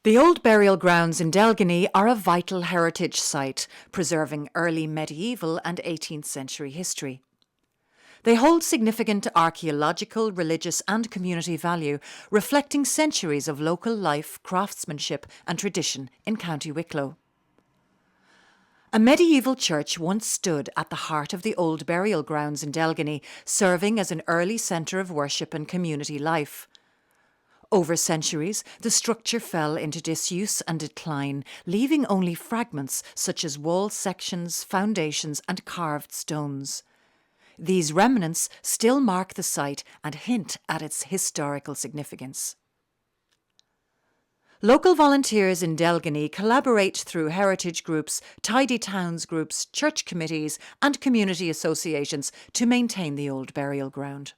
The old burial grounds in Delgany are a vital heritage site, preserving early medieval and 18th century history. They hold significant archaeological, religious and community value, reflecting centuries of local life, craftsmanship and tradition in County Wicklow. A medieval church once stood at the heart of the old burial grounds in Delgany, serving as an early centre of worship and community life. Over centuries, the structure fell into disuse and decline, leaving only fragments such as wall sections, foundations and carved stones. These remnants still mark the site and hint at its historical significance. Local volunteers in Delgany collaborate through heritage groups, tidy towns groups, church committees and community associations to maintain the old burial ground.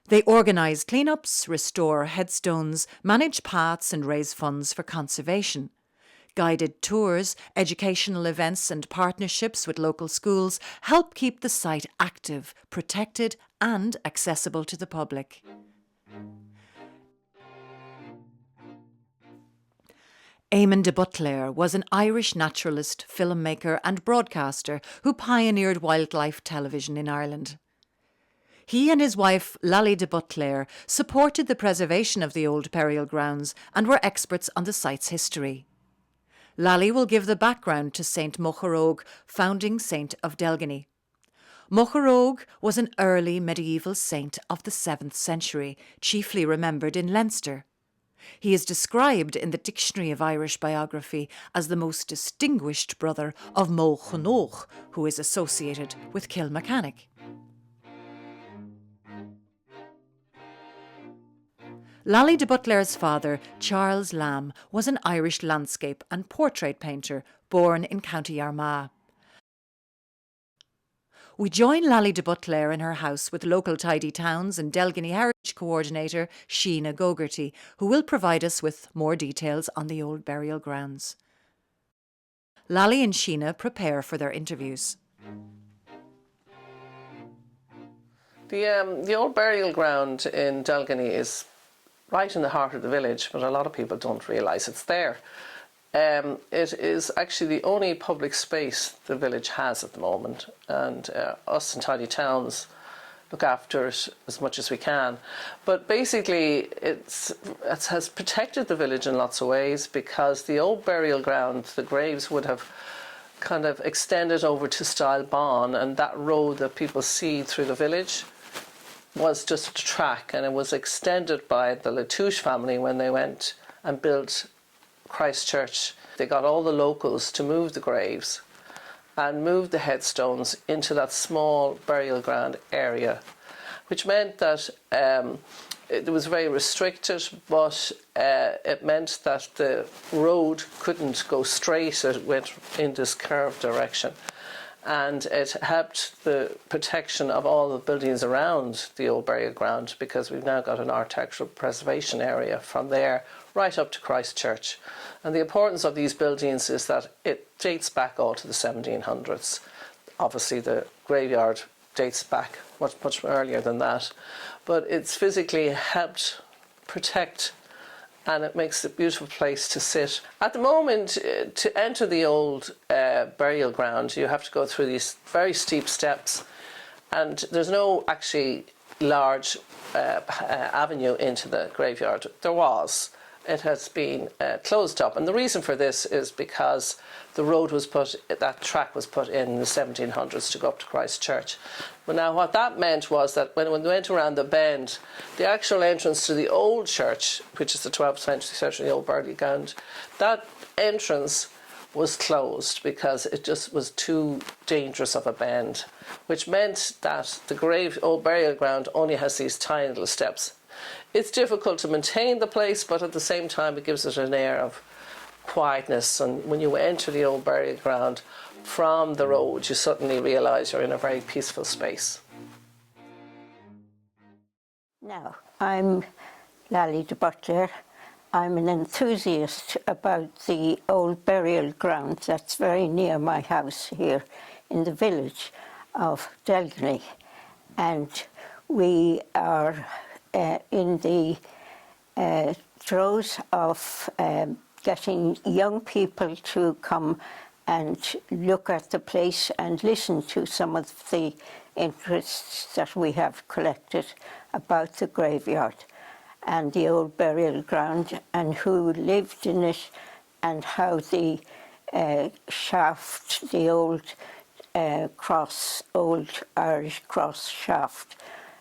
They organise clean-ups, restore headstones, manage paths and raise funds for conservation. Guided tours, educational events and partnerships with local schools help keep the site active, protected and accessible to the public. Eamon de Butler was an Irish naturalist, filmmaker and broadcaster who pioneered wildlife television in Ireland. He and his wife, Lally de Butler, supported the preservation of the old burial grounds and were experts on the site's history. Lally will give the background to Saint Mocharóg, founding saint of Delgany. Mocharóg was an early medieval saint of the 7th century, chiefly remembered in Leinster. He is described in the Dictionary of Irish Biography as the most distinguished brother of Mo Chonóch, who is associated with Kilmechanic. Lally de Butler's father, Charles Lamb, was an Irish landscape and portrait painter born in County Armagh. We join Lally de Butler in her house with local tidy towns and Delgany Heritage Coordinator Sheena Gogarty, who will provide us with more details on the old burial grounds. Lally and Sheena prepare for their interviews. The old burial ground in Delgany is right in the heart of the village, but a lot of people don't realise it's there. It is actually the only public space the village has at the moment, and us in tidy towns look after it as much as we can. But basically it has protected the village in lots of ways, because the old burial ground, the graves would have kind of extended over to Stylebon, and that road that people see through the village was just a track, and it was extended by the Latouche family when they went and built Christ Church. They got all the locals to move the graves and move the headstones into that small burial ground area, which meant that it was very restricted, but it meant that the road couldn't go straight, it went in this curved direction. And it helped the protection of all the buildings around the old burial ground, because we've now got an architectural preservation area from there right up to Christ Church. And the importance of these buildings is that it dates back all to the 1700s. Obviously the graveyard dates back much earlier than that, but it's physically helped protect, and it makes a beautiful place to sit. At the moment, to enter the old burial ground, you have to go through these very steep steps, and there's no actually large avenue into the graveyard. There was. It has been closed up, and the reason for this is because the road was that track was put in the 1700s to go up to Christ Church. But now what that meant was that when they went around the bend, the actual entrance to the old church, which is the 12th century old burial ground, that entrance was closed because it just was too dangerous of a bend, which meant that the old burial ground only has these tiny little steps. It's difficult to maintain the place, but at the same time it gives it an air of quietness, and when you enter the old burial ground from the road, you suddenly realise you're in a very peaceful space. Now, I'm Lally de Butler. I'm an enthusiast about the old burial ground that's very near my house here in the village of Delgany, and we are in the throes of getting young people to come and look at the place and listen to some of the interests that we have collected about the graveyard and the old burial ground and who lived in it and how the shaft, the old old Irish cross shaft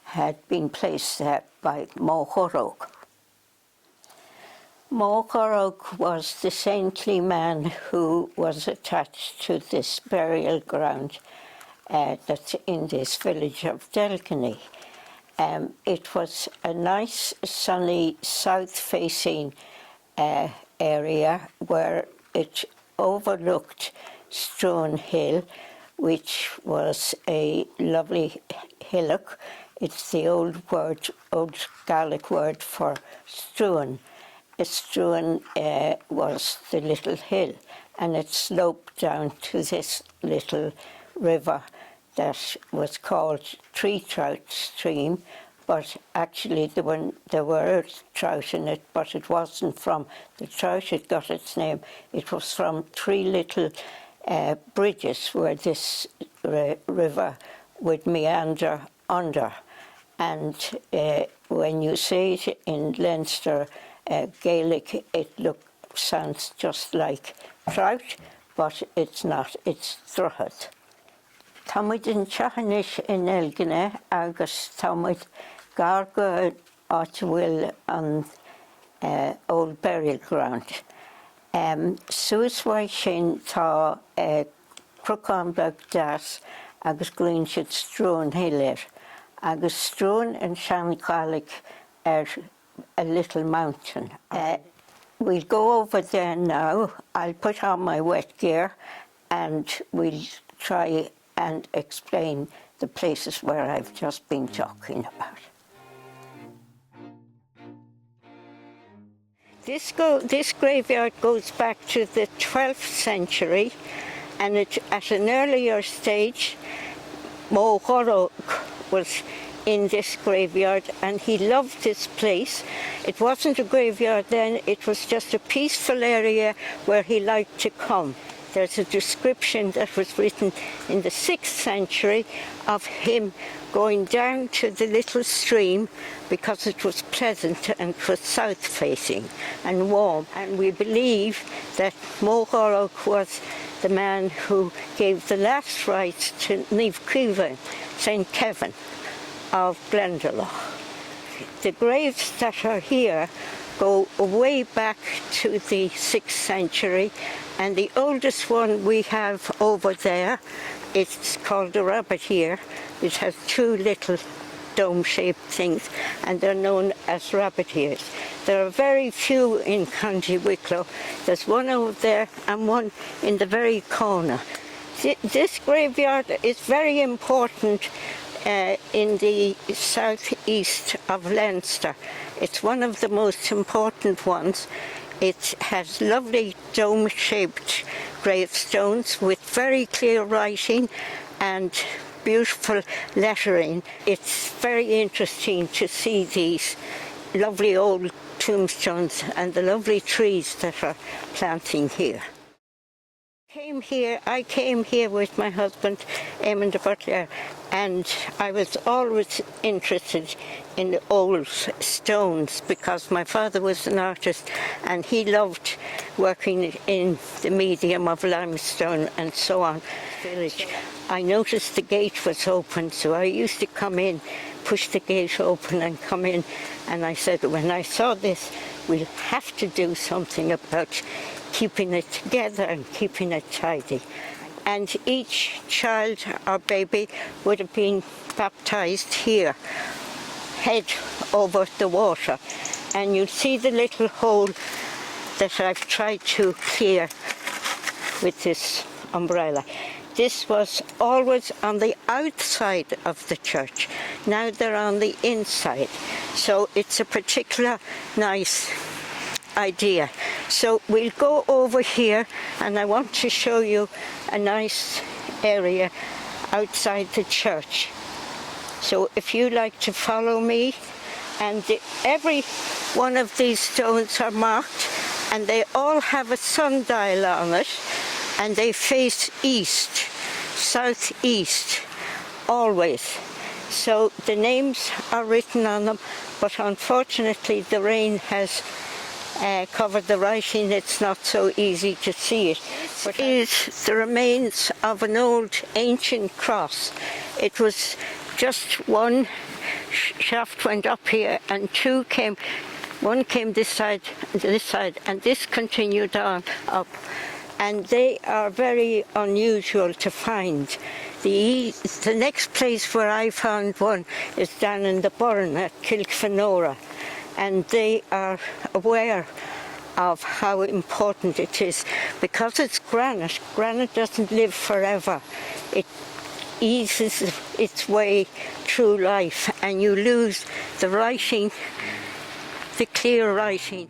had been placed there by Mochorog. Mochorog was the saintly man who was attached to this burial ground that's in this village of Delgany. It was a nice, sunny, south-facing area where it overlooked Crónán Hill, which was a lovely hillock. It's the old Gaelic word for Struan. Struan was the little hill, and it sloped down to this little river that was called Tree Trout Stream, but actually there were trout in it, but it wasn't from the trout it got its name. It was from three little bridges where this river would meander under. And when you say it in Leinster Gaelic, it sounds just like trout, but it's not, it's druchad. Támuid in teachnis in Delgany agus támuid garga áit bhfuil an old burial ground. Suasmhaid sin tá Crónán das agus glíonn siad Crónán Hill agus Crónán in Sean Gaelic a little mountain. We'll go over there now. I'll put on my wet gear and we'll try and explain the places where I've just been talking about. This graveyard goes back to the 12th century, and at an earlier stage, Mochorog was in this graveyard, and he loved this place. It wasn't a graveyard then, it was just a peaceful area where he liked to come. There's a description that was written in the 6th century of him going down to the little stream because it was pleasant and it was south-facing and warm. And we believe that Mochorog was the man who gave the last rites to Niamh Cuimhin, St. Kevin of Glendalough. The graves that are here go way back to the 6th century, and the oldest one we have over there, it's called a rabbit ear. It has two little dome-shaped things, and they're known as rabbit ears. There are very few in County Wicklow. There's one over there and one in the very corner. This graveyard is very important in the southeast of Leinster. It's one of the most important ones. It has lovely dome-shaped gravestones with very clear writing and beautiful lettering. It's very interesting to see these lovely old tombstones and the lovely trees that are planting here. I came here with my husband, Eamon the butler, and I was always interested in the old stones because my father was an artist and he loved working in the medium of limestone and so on. Village. I noticed the gate was open, so I used to come in, push the gate open and come in, and I said, when I saw this, we'll have to do something about keeping it together and keeping it tidy. And each child or baby would have been baptized here, head over the water. And you'll see the little hole that I've tried to clear with this umbrella. This was always on the outside of the church. Now they're on the inside. So it's a particular nice idea. So we'll go over here and I want to show you a nice area outside the church. So if you like to follow me, And every one of these stones are marked, and they all have a sundial on it, and they face east, southeast, always. So the names are written on them, but unfortunately the rain has covered the writing. It's not so easy to see it. But it is the remains of an old ancient cross. It was just one shaft went up here and two came, one came this side, and this continued on up. And they are very unusual to find. The next place where I found one is down in the Burren at Kilfenora, and they are aware of how important it is. Because it's granite, granite doesn't live forever. It eases its way through life, and you lose the writing, the clear writing.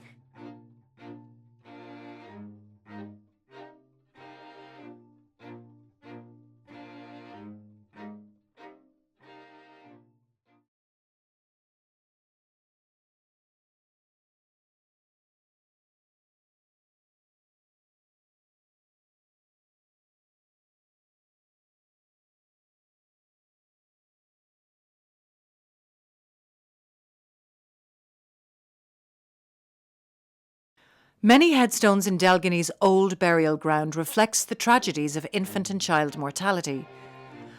Many headstones in Delgany's old burial ground reflects the tragedies of infant and child mortality.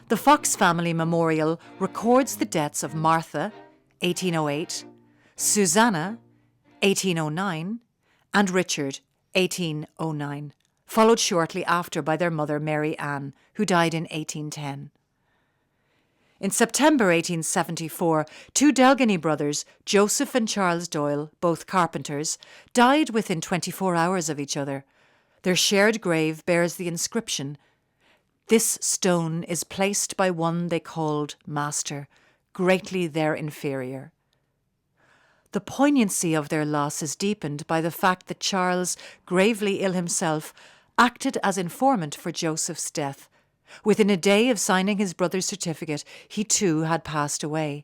The Fox family memorial records the deaths of Martha, 1808, Susanna, 1809, and Richard, 1809, followed shortly after by their mother Mary Ann, who died in 1810. In September 1874, two Delgany brothers, Joseph and Charles Doyle, both carpenters, died within 24 hours of each other. Their shared grave bears the inscription, "This stone is placed by one they called Master, greatly their inferior." The poignancy of their loss is deepened by the fact that Charles, gravely ill himself, acted as informant for Joseph's death. Within a day of signing his brother's certificate, he too had passed away.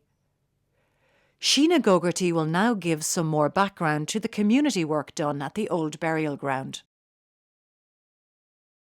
Sheena Gogarty will now give some more background to the community work done at the old burial ground.